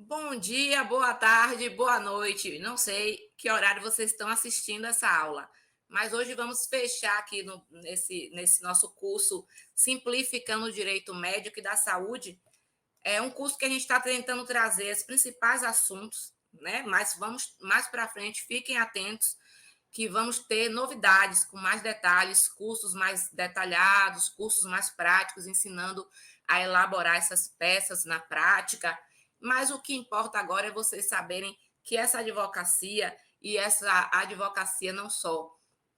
Bom dia, boa tarde, boa noite. Não sei que horário vocês estão assistindo essa aula, mas hoje vamos fechar aqui nesse nosso curso Simplificando o Direito Médico e da Saúde. É um curso que a gente está tentando trazer os principais assuntos, né? Mas vamos mais para frente, fiquem atentos que vamos ter novidades com mais detalhes, cursos mais detalhados, cursos mais práticos, ensinando a elaborar essas peças na prática. Mas o que importa agora é vocês saberem que essa advocacia, e essa advocacia não só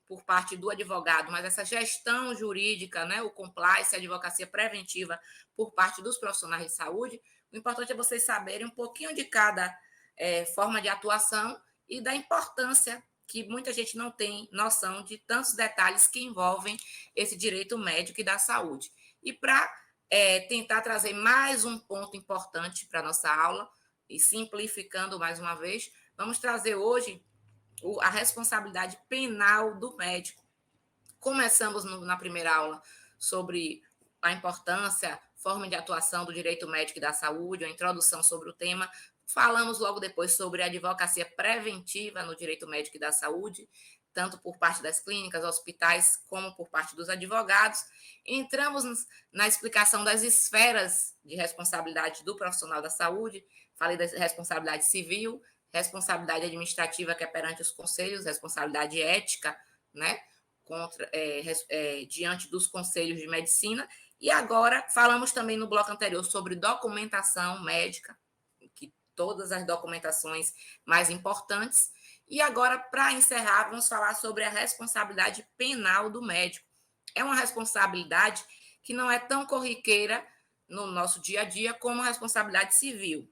por parte do advogado, mas essa gestão jurídica, né, o compliance, a advocacia preventiva por parte dos profissionais de saúde, o importante é vocês saberem um pouquinho de cada forma de atuação e da importância que muita gente não tem noção de tantos detalhes que envolvem esse direito médico e da saúde. E para tentar trazer mais um ponto importante para a nossa aula, e simplificando mais uma vez, vamos trazer hoje a responsabilidade penal do médico. Começamos na primeira aula sobre a importância, forma de atuação do direito médico e da saúde, a introdução sobre o tema. Falamos logo depois sobre a advocacia preventiva no direito médico e da saúde, tanto por parte das clínicas, hospitais, como por parte dos advogados. Entramos na explicação das esferas de responsabilidade do profissional da saúde, falei da responsabilidade civil, responsabilidade administrativa, que é perante os conselhos, responsabilidade ética, né? Diante dos conselhos de medicina. E agora falamos também no bloco anterior sobre documentação médica, que todas as documentações mais importantes. E agora, para encerrar, vamos falar sobre a responsabilidade penal do médico. É uma responsabilidade que não é tão corriqueira no nosso dia a dia como a responsabilidade civil.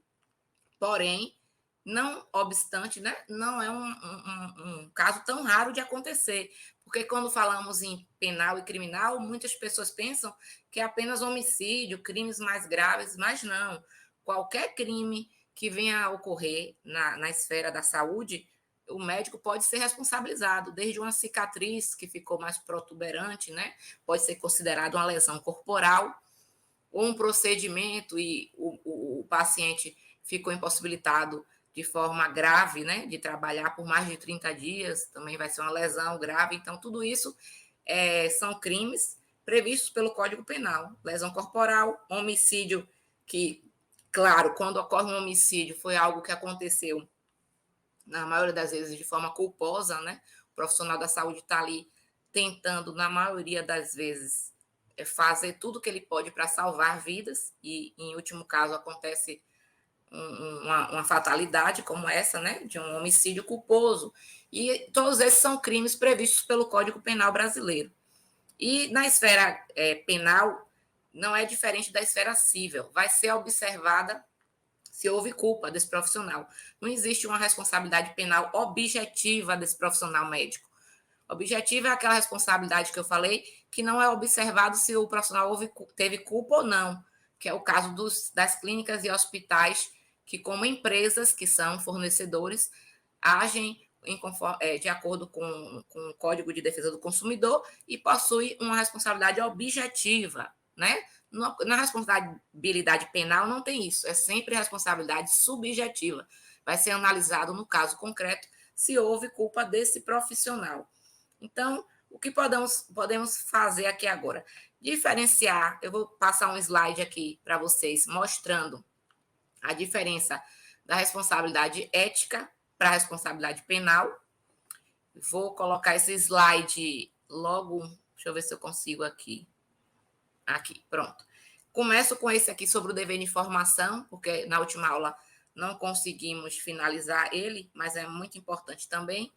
Porém, não obstante, né, não é um caso tão raro de acontecer, porque quando falamos em penal e criminal, muitas pessoas pensam que é apenas homicídio, crimes mais graves, mas não. Qualquer crime que venha a ocorrer na esfera da saúde, o médico pode ser responsabilizado, desde uma cicatriz que ficou mais protuberante, né, pode ser considerado uma lesão corporal, ou um procedimento e o paciente ficou impossibilitado de forma grave, né, de trabalhar por mais de 30 dias, também vai ser uma lesão grave. Então, tudo isso são crimes previstos pelo Código Penal. Lesão corporal, homicídio, que, claro, quando ocorre um homicídio, foi algo que aconteceu, na maioria das vezes, de forma culposa, né? O profissional da saúde está ali tentando, na maioria das vezes, fazer tudo o que ele pode para salvar vidas, e, em último caso, acontece uma fatalidade como essa, né, de um homicídio culposo. E todos esses são crimes previstos pelo Código Penal brasileiro. E na esfera penal, não é diferente da esfera civil. Vai ser observada se houve culpa desse profissional. Não existe uma responsabilidade penal objetiva desse profissional médico. Objetiva é aquela responsabilidade que eu falei, que não é observado se o profissional teve culpa ou não, que é o caso das clínicas e hospitais que, como empresas que são fornecedores, agem de acordo com o Código de Defesa do Consumidor e possuem uma responsabilidade objetiva, né? Na responsabilidade penal não tem isso, é sempre responsabilidade subjetiva. Vai ser analisado no caso concreto se houve culpa desse profissional. Então, o que podemos fazer aqui agora? Diferenciar, eu vou passar um slide aqui para vocês, mostrando a diferença da responsabilidade ética para a responsabilidade penal. Vou colocar esse slide logo, deixa eu ver se eu consigo aqui. Aqui, pronto. Começo com esse aqui sobre o dever de informação, porque na última aula não conseguimos finalizar ele, mas é muito importante também,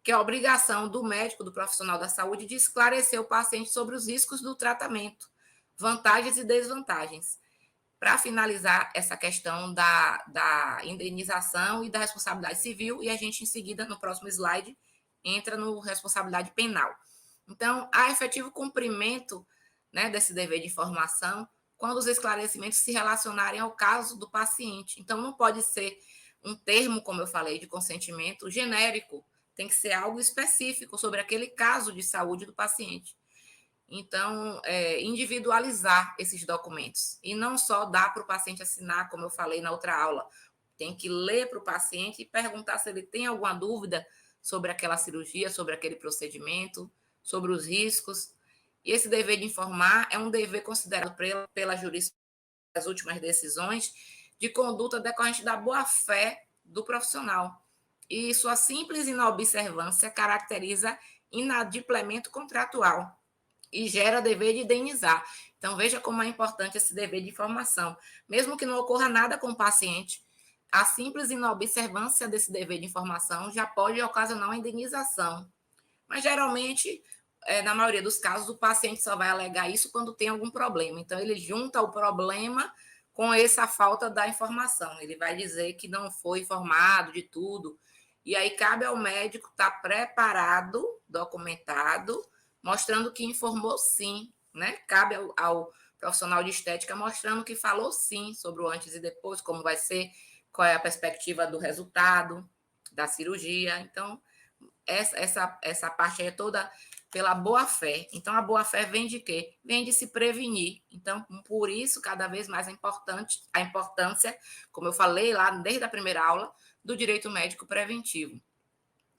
que é a obrigação do médico, do profissional da saúde, de esclarecer o paciente sobre os riscos do tratamento, vantagens e desvantagens, para finalizar essa questão da indenização e da responsabilidade civil, e a gente, em seguida, no próximo slide, entra no responsabilidade penal. Então, há efetivo cumprimento, né, desse dever de informação quando os esclarecimentos se relacionarem ao caso do paciente. Então, não pode ser um termo, como eu falei, de consentimento genérico, tem que ser algo específico sobre aquele caso de saúde do paciente. Então, individualizar esses documentos e não só dar para o paciente assinar, como eu falei na outra aula. tem que ler para o paciente e perguntar se ele tem alguma dúvida sobre aquela cirurgia, sobre aquele procedimento, sobre os riscos. E esse dever de informar é um dever considerado pela jurisprudência das últimas decisões de conduta decorrente da boa-fé do profissional. E sua simples inobservância caracteriza inadimplemento contratual e gera dever de indenizar. Então, veja como é importante esse dever de informação. Mesmo que não ocorra nada com o paciente, a simples inobservância desse dever de informação já pode ocasionar uma indenização. Mas, geralmente, na maioria dos casos, o paciente só vai alegar isso quando tem algum problema. Então, ele junta o problema com essa falta da informação. Ele vai dizer que não foi informado de tudo. E aí cabe ao médico estar preparado, documentado, mostrando que informou sim, né? Cabe ao profissional de estética mostrando que falou sim sobre o antes e depois, como vai ser, qual é a perspectiva do resultado da cirurgia. Então, essa parte aí é toda pela boa-fé. Então, a boa-fé vem de quê? Vem de se prevenir. Então, por isso, cada vez mais é importante a importância, como eu falei lá desde a primeira aula, do direito médico preventivo.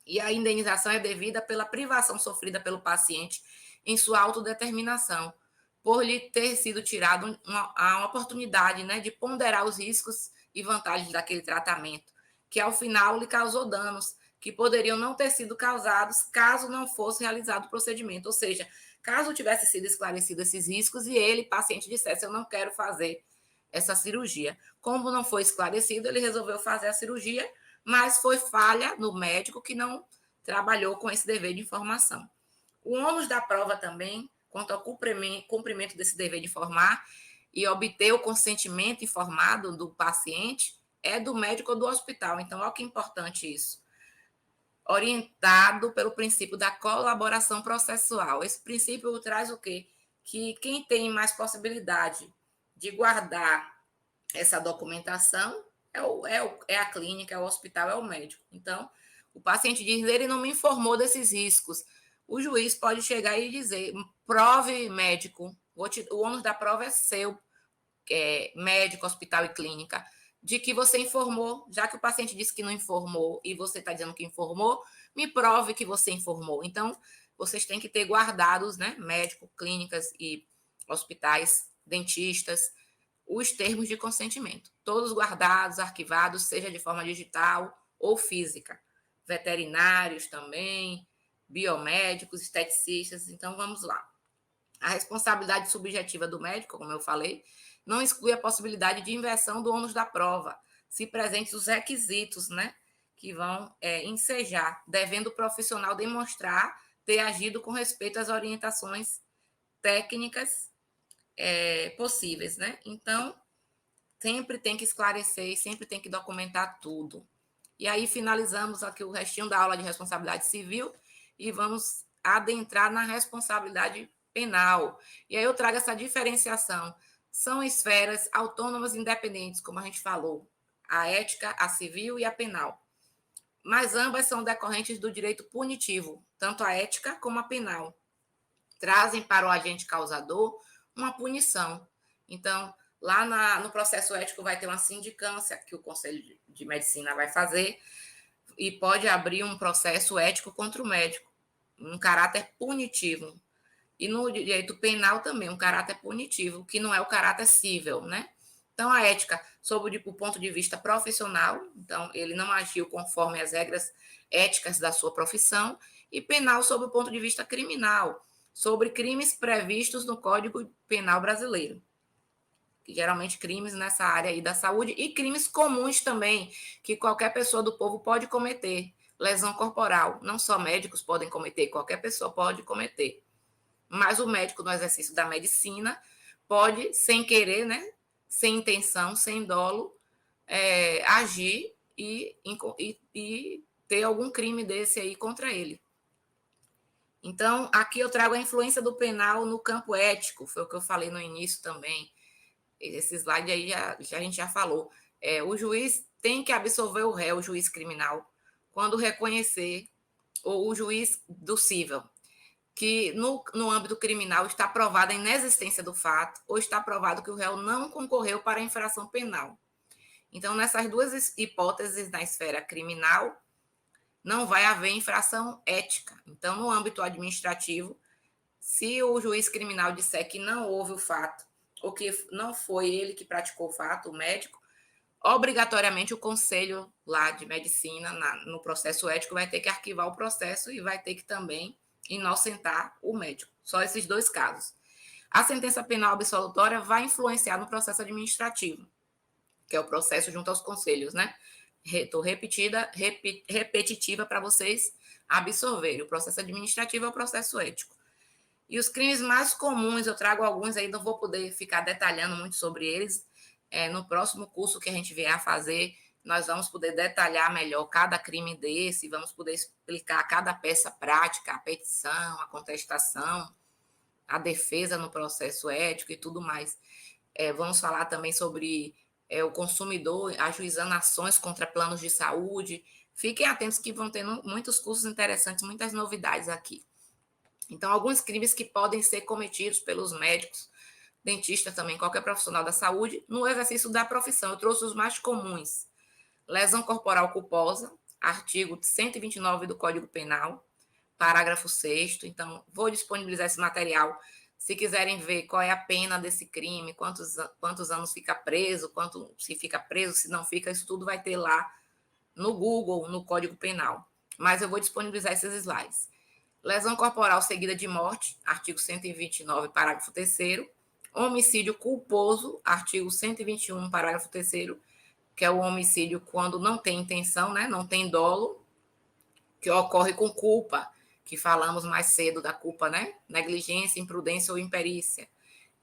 E a indenização é devida pela privação sofrida pelo paciente em sua autodeterminação, por lhe ter sido tirado uma oportunidade, né, de ponderar os riscos e vantagens daquele tratamento, que ao final lhe causou danos que poderiam não ter sido causados caso não fosse realizado o procedimento. Ou seja, caso tivesse sido esclarecido esses riscos e ele, paciente, dissesse: eu não quero fazer essa cirurgia. Como não foi esclarecido, ele resolveu fazer a cirurgia, mas foi falha no médico que não trabalhou com esse dever de informação. O ônus da prova também, quanto ao cumprimento desse dever de informar e obter o consentimento informado do paciente, é do médico ou do hospital. Então, olha que importante isso. Orientado pelo princípio da colaboração processual. Esse princípio traz o quê? Que quem tem mais possibilidade de guardar essa documentação é a clínica, é o hospital, é o médico. Então, o paciente diz: ele não me informou desses riscos. O juiz pode chegar e dizer: prove, médico, o ônus da prova é seu, médico, hospital e clínica, de que você informou. Já que o paciente disse que não informou e você está dizendo que informou, me prove que você informou. Então, vocês têm que ter guardados, né, médico, clínicas e hospitais, dentistas, os termos de consentimento, todos guardados, arquivados, seja de forma digital ou física. Veterinários também, biomédicos, esteticistas. Então, vamos lá. A responsabilidade subjetiva do médico, como eu falei, não exclui a possibilidade de inversão do ônus da prova, se presentes os requisitos, né, que vão ensejar, devendo o profissional demonstrar ter agido com respeito às orientações técnicas possíveis, né? Então, sempre tem que esclarecer e sempre tem que documentar tudo. E aí finalizamos aqui o restinho da aula de responsabilidade civil e vamos adentrar na responsabilidade penal. E aí eu trago essa diferenciação. São esferas autônomas e independentes, como a gente falou, a ética, a civil e a penal. Mas ambas são decorrentes do direito punitivo, tanto a ética como a penal. Trazem para o agente causador uma punição. Então, lá no processo ético vai ter uma sindicância que o Conselho de Medicina vai fazer e pode abrir um processo ético contra o médico, um caráter punitivo. E no direito penal também, um caráter punitivo, que não é o caráter cível, né? Então, a ética, sob o ponto de vista profissional, então, ele não agiu conforme as regras éticas da sua profissão, e penal, sob o ponto de vista criminal, sobre crimes previstos no Código Penal brasileiro, que geralmente crimes nessa área aí da saúde, e crimes comuns também, que qualquer pessoa do povo pode cometer, lesão corporal, não só médicos podem cometer, qualquer pessoa pode cometer. Mas o médico, no exercício da medicina, pode, sem querer, né, sem intenção, sem dolo, agir e ter algum crime desse aí contra ele. Então, aqui eu trago a influência do penal no campo ético, foi o que eu falei no início também. Esse slide aí a gente já falou. O juiz tem que absolver o réu, o juiz criminal, quando reconhecer, ou o juiz do cível, que no âmbito criminal está provada a inexistência do fato ou está provado que o réu não concorreu para a infração penal. Então, nessas duas hipóteses na esfera criminal, não vai haver infração ética. Então, no âmbito administrativo, se o juiz criminal disser que não houve o fato, ou que não foi ele que praticou o fato, o médico, obrigatoriamente o conselho lá de medicina, no processo ético, vai ter que arquivar o processo e vai ter que também inocentar o médico. Só esses dois casos. A sentença penal absolutória vai influenciar no processo administrativo, que é o processo junto aos conselhos, né? Estou repetitiva para vocês absorverem. O processo administrativo é o processo ético. E os crimes mais comuns, eu trago alguns aí, não vou poder ficar detalhando muito sobre eles. No próximo curso que a gente vier a fazer, nós vamos poder detalhar melhor cada crime desse, vamos poder explicar cada peça prática, a petição, a contestação, a defesa no processo ético e tudo mais. Vamos falar também sobre o consumidor ajuizando ações contra planos de saúde. Fiquem atentos que vão ter muitos cursos interessantes, muitas novidades aqui. Então, alguns crimes que podem ser cometidos pelos médicos, dentistas também, qualquer profissional da saúde, no exercício da profissão. Eu trouxe os mais comuns. Lesão corporal culposa, artigo 129 do Código Penal, parágrafo 6º. Então, vou disponibilizar esse material. Se quiserem ver qual é a pena desse crime, quantos anos fica preso, quanto se fica preso, se não fica, isso tudo vai ter lá no Google, no Código Penal. Mas eu vou disponibilizar esses slides. Lesão corporal seguida de morte, artigo 129, parágrafo 3º. Homicídio culposo, artigo 121, parágrafo 3º, que é o homicídio quando não tem intenção, né? Não tem dolo, que ocorre com culpa, que falamos mais cedo da culpa, né? Negligência, imprudência ou imperícia.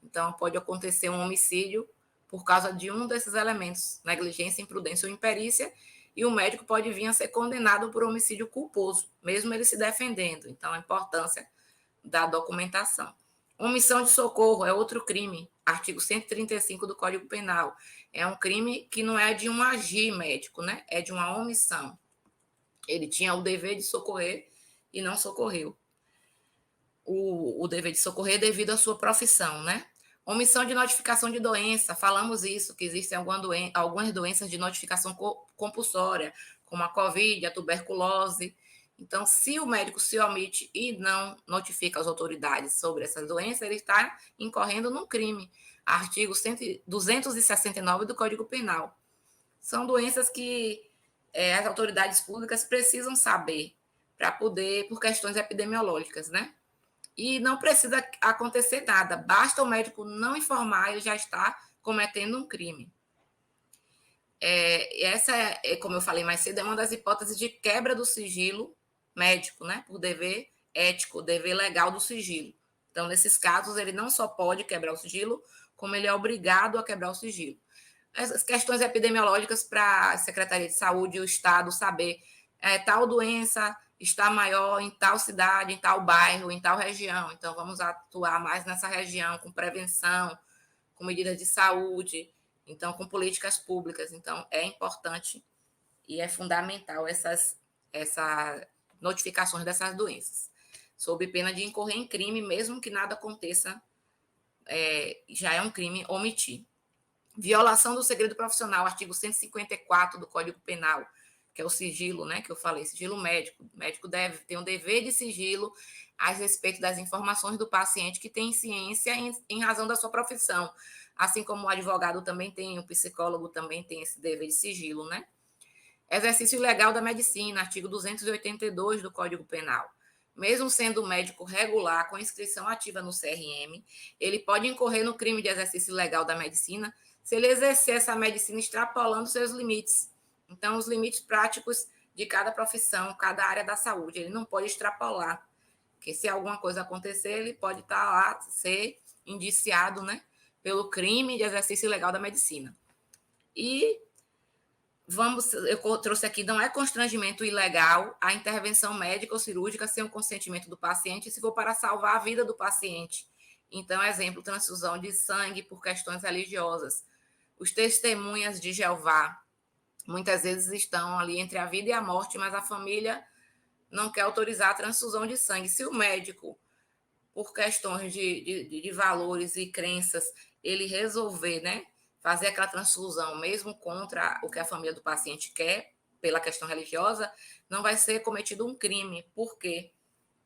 Então, pode acontecer um homicídio por causa de um desses elementos, negligência, imprudência ou imperícia, e o médico pode vir a ser condenado por homicídio culposo, mesmo ele se defendendo. Então, a importância da documentação. Omissão de socorro é outro crime, artigo 135 do Código Penal. É um crime que não é de um agir médico, né? É de uma omissão. Ele tinha o dever de socorrer e não socorreu. O dever de socorrer devido à sua profissão, né? Omissão de notificação de doença, falamos isso, que existem algumas doenças de notificação compulsória, como a Covid, a tuberculose. Então, se o médico se omite e não notifica as autoridades sobre essas doenças, ele está incorrendo num crime. Artigo 269 do Código Penal. São doenças que as autoridades públicas precisam saber para poder, por questões epidemiológicas, né? E não precisa acontecer nada, basta o médico não informar, ele já está cometendo um crime. Essa, como eu falei mais cedo, é uma das hipóteses de quebra do sigilo médico, né? Por dever ético, dever legal do sigilo. Então, nesses casos, ele não só pode quebrar o sigilo, como ele é obrigado a quebrar o sigilo. Essas questões epidemiológicas para a Secretaria de Saúde e o Estado saber tal doença está maior em tal cidade, em tal bairro, em tal região. Então, vamos atuar mais nessa região com prevenção, com medidas de saúde, então, com políticas públicas. Então, é importante e é fundamental essas notificações dessas doenças, sob pena de incorrer em crime, mesmo que nada aconteça, já é um crime omitir. Violação do segredo profissional, artigo 154 do Código Penal, que é o sigilo, né, que eu falei, sigilo médico. O médico deve ter um dever de sigilo a respeito das informações do paciente que tem ciência em razão da sua profissão. Assim como o advogado também tem, o psicólogo também tem esse dever de sigilo, né? Exercício ilegal da medicina, artigo 282 do Código Penal. Mesmo sendo médico regular com inscrição ativa no CRM, ele pode incorrer no crime de exercício ilegal da medicina se ele exercer essa medicina extrapolando seus limites. Então, os limites práticos de cada profissão, cada área da saúde, ele não pode extrapolar, porque se alguma coisa acontecer, ele pode estar lá, ser indiciado, né, pelo crime de exercício ilegal da medicina. E eu trouxe aqui, não é constrangimento ilegal a intervenção médica ou cirúrgica sem o consentimento do paciente, se for para salvar a vida do paciente. Então, exemplo, transfusão de sangue por questões religiosas. Os testemunhas de Jeová, muitas vezes estão ali entre a vida e a morte, mas a família não quer autorizar a transfusão de sangue. Se o médico, por questões de valores e crenças, ele resolver, né, fazer aquela transfusão, mesmo contra o que a família do paciente quer, pela questão religiosa, não vai ser cometido um crime. Por quê?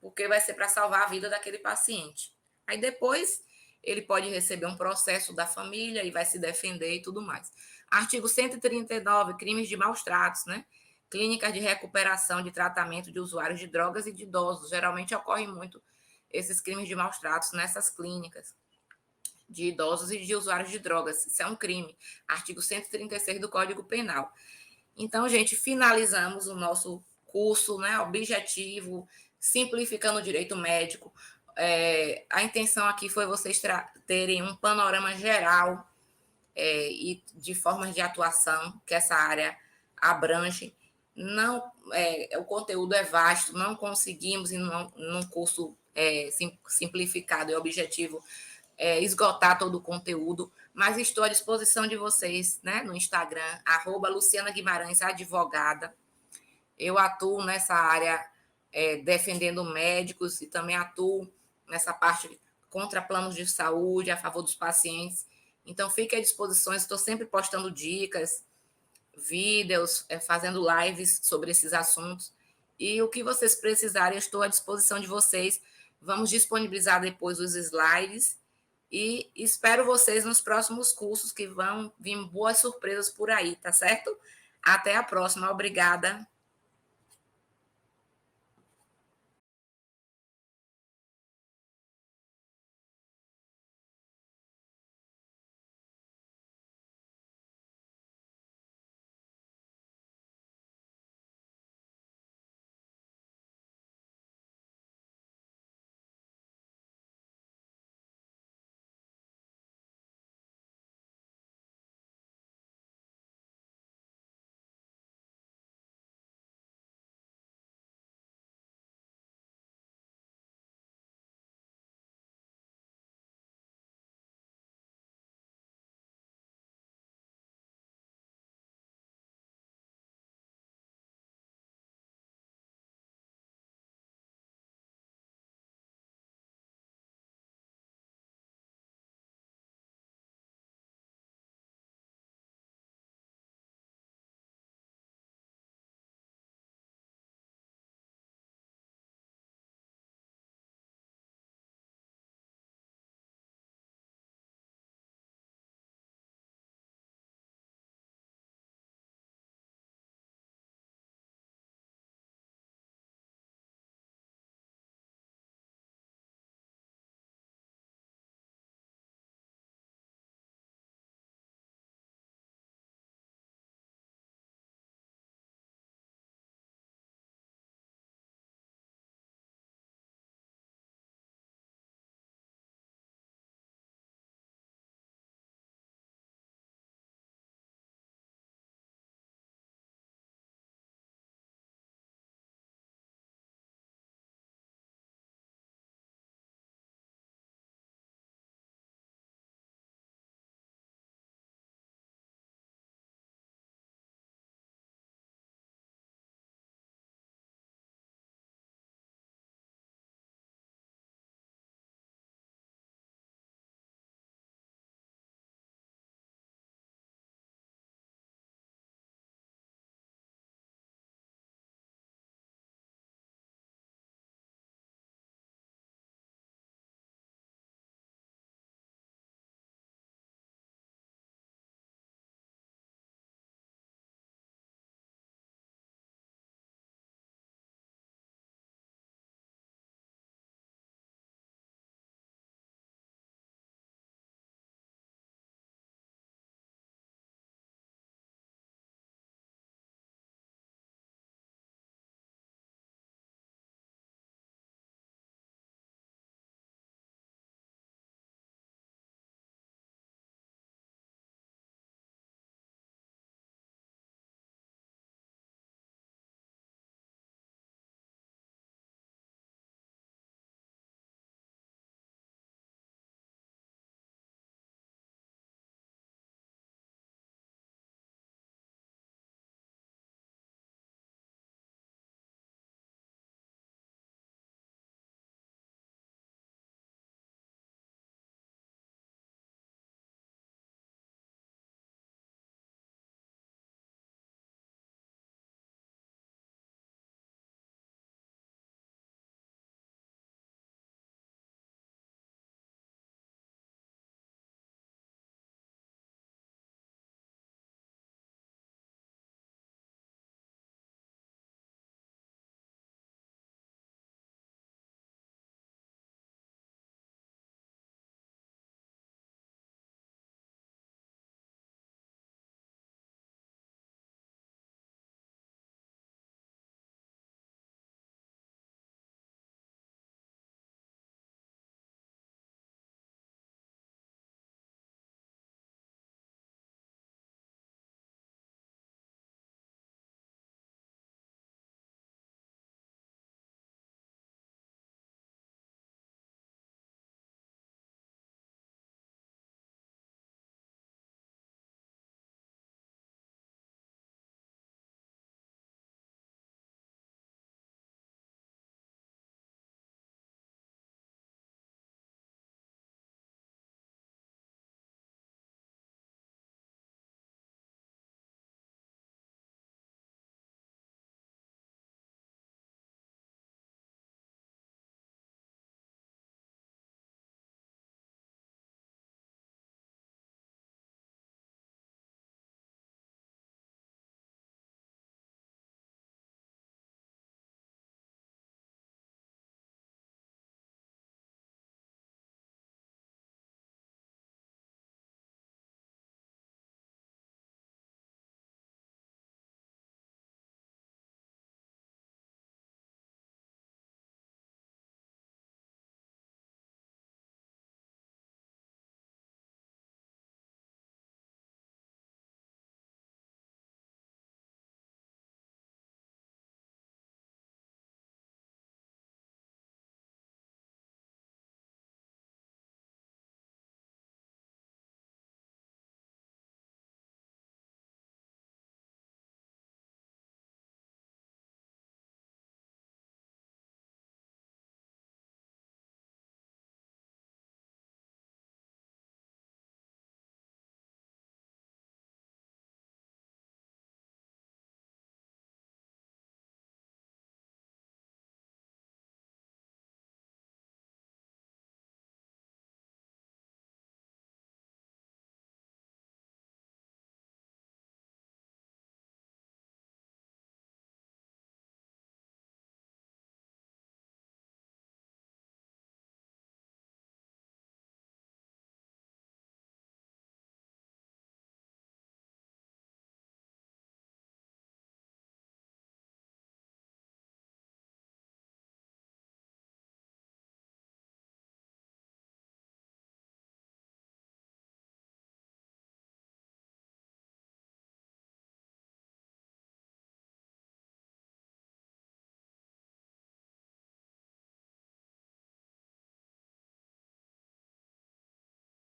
Porque vai ser para salvar a vida daquele paciente. Aí depois ele pode receber um processo da família e vai se defender e tudo mais. Artigo 139, crimes de maus tratos, né? Clínicas de recuperação de tratamento de usuários de drogas e de idosos. Geralmente ocorre muito esses crimes de maus tratos nessas clínicas de idosos e de usuários de drogas. Isso é um crime. Artigo 136 do Código Penal. Então, gente, finalizamos o nosso curso, né, objetivo, simplificando o direito médico. A intenção aqui foi vocês terem um panorama geral e de formas de atuação que essa área abrange. Não, o conteúdo é vasto, não conseguimos, num curso simplificado e objetivo, esgotar todo o conteúdo, mas estou à disposição de vocês, né, no Instagram, @Luciana Guimarães, advogada. Eu atuo nessa área defendendo médicos e também atuo nessa parte contra planos de saúde, a favor dos pacientes. Então, fique à disposição, estou sempre postando dicas, vídeos, fazendo lives sobre esses assuntos. E o que vocês precisarem, eu estou à disposição de vocês. Vamos disponibilizar depois os slides e espero vocês nos próximos cursos, que vão vir boas surpresas por aí, tá certo? Até a próxima. Obrigada.